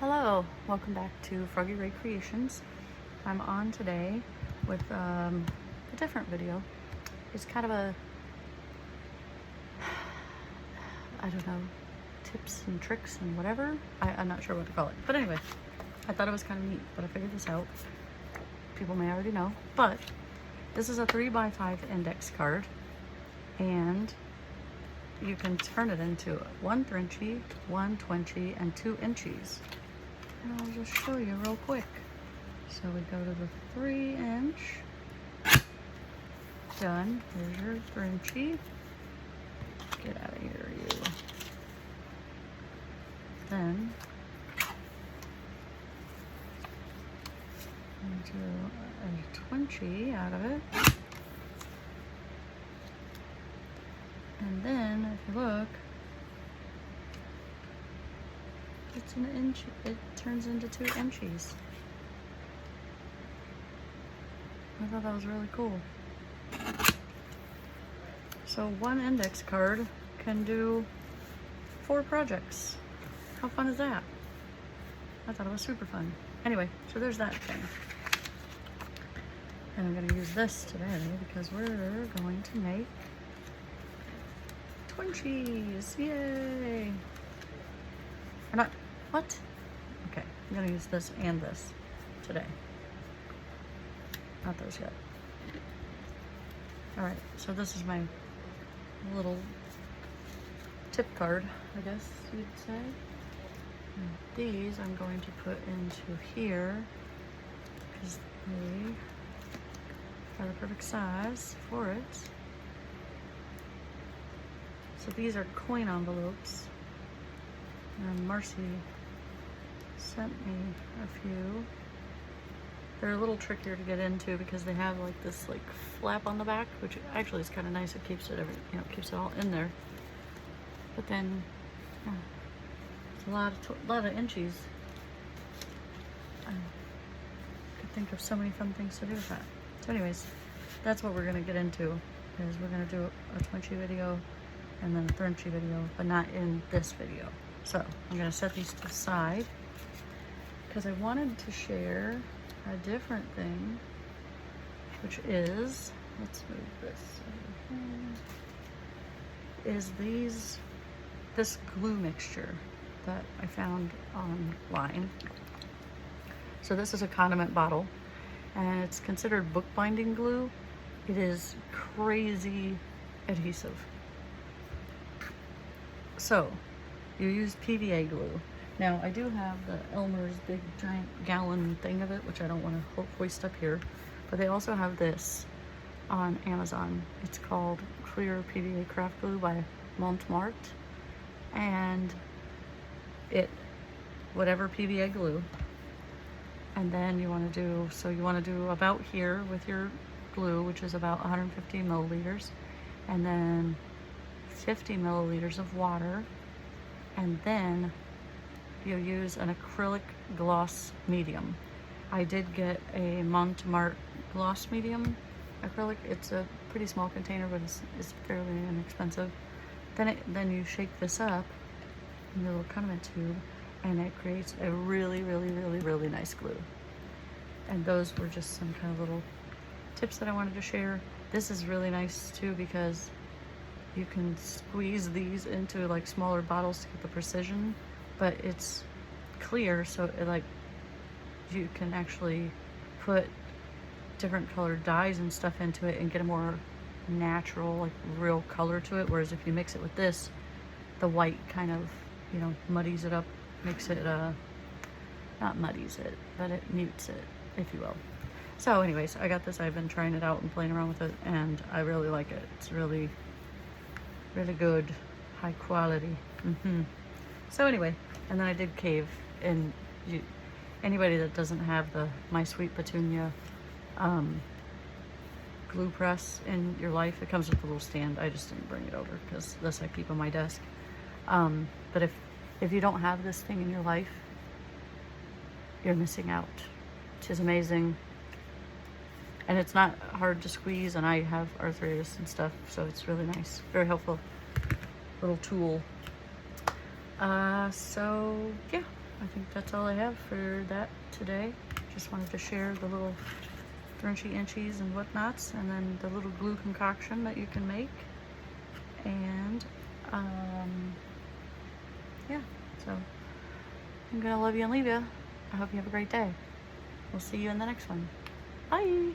Hello, welcome back to Froggy Ray Creations. I'm on today with a different video. It's kind of a, I don't know, tips and tricks and whatever. I'm not sure what to call it. But anyway, I thought it was kind of neat, but I figured this out. People may already know, but this is a 3x5 index card, and you can turn it into 1 Twinchie, 1 Twinchie, and 2 inchies. And I'll just show you real quick. So we go to the 3-inch. Done. There's your Twinchie. Get out of here, you. Then do a Twinchie out of it. And then if you look, it's an inch, it turns into 2 inchies. I thought that was really cool. So 1 index card can do 4 projects. How fun is that? I thought it was super fun. Anyway, so there's that thing. And I'm gonna use this today because we're going to make Twinchies, yay! Or not, what? Okay, I'm gonna use this and this today. Not those yet. All right, so this is my little tip card, I guess you'd say. And these I'm going to put into here because they are the perfect size for it. So these are coin envelopes, and Marcy sent me a few. They're a little trickier to get into because they have like this like flap on the back, which actually is kind of nice. It keeps it keeps it all in there. But then, yeah, it's a lot of inchies. I could think of so many fun things to do with that. So anyways, that's what we're gonna get into. Is we're gonna do a Twinchie video and then a Twinchie video, but not in this video. So I'm gonna set these to the side because I wanted to share a different thing, which is, let's move this over here, is this glue mixture that I found online. So this is a condiment bottle, and it's considered bookbinding glue. It is crazy adhesive. So you use PVA glue. Now I do have the Elmer's big giant gallon thing of it, which I don't want to hoist up here, but they also have this on Amazon. It's called Clear PVA Craft Glue by Montmartre, and whatever PVA glue. And then you want to do about here with your glue, which is about 150 milliliters, and then 50 milliliters of water, and then you use an acrylic gloss medium. I did get a Montmartre gloss medium acrylic. It's a pretty small container, but it's fairly inexpensive. Then you shake this up in your little condiment tube, and it creates a really, really, really, really nice glue. And those were just some kind of little tips that I wanted to share. This is really nice too because you can squeeze these into like smaller bottles to get the precision, but it's clear, so you can actually put different colored dyes and stuff into it and get a more natural, like real color to it. Whereas if you mix it with this, the white kind of, muddies it up, makes it, not muddies it, but it mutes it, if you will. So anyways, I got this. I've been trying it out and playing around with it, and I really like it. It's really, really good, high quality. So anyway, and then I did cave, and anybody that doesn't have the My Sweet Petunia glue press in your life, it comes with a little stand. I just didn't bring it over because this I keep on my desk. But if you don't have this thing in your life, you're missing out. It is amazing, and it's not hard to squeeze, and I have arthritis and stuff, so it's really nice, very helpful little tool. So yeah, I think that's all I have for that today. Just wanted to share the little Twinchie inchies and whatnots, and then the little glue concoction that you can make. And yeah, so I'm gonna love you and leave you. I hope you have a great day. We'll see you in the next one. Bye.